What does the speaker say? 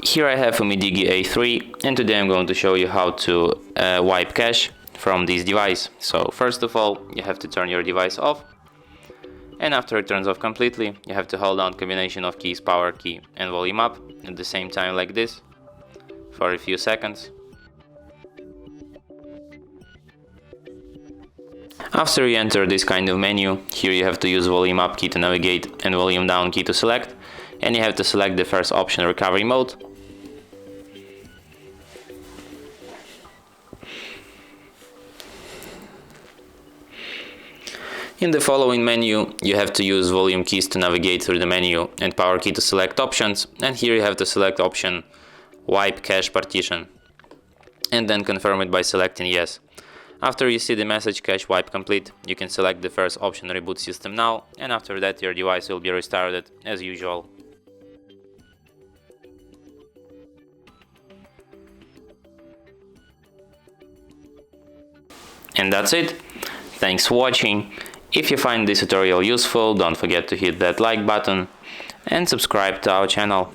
Here I have UMIDIGI A3, and today I'm going to show you how to wipe cache from this device. So first of all, you have to turn your device off, and after it turns off completely, you have to hold down combination of keys, power key and volume up at the same time like this for a few seconds. After you enter this kind of menu, here you have to use volume up key to navigate and volume down key to select, and you have to select the first option, recovery mode. In the following menu, you have to use volume keys to navigate through the menu and power key to select options, and here you have to select option wipe cache partition and then confirm it by selecting yes. After you see the message cache wipe complete, you can select the first option, reboot system now, and after that your device will be restarted as usual. And that's it. Thanks for watching. If you find this tutorial useful, don't forget to hit that like button and subscribe to our channel.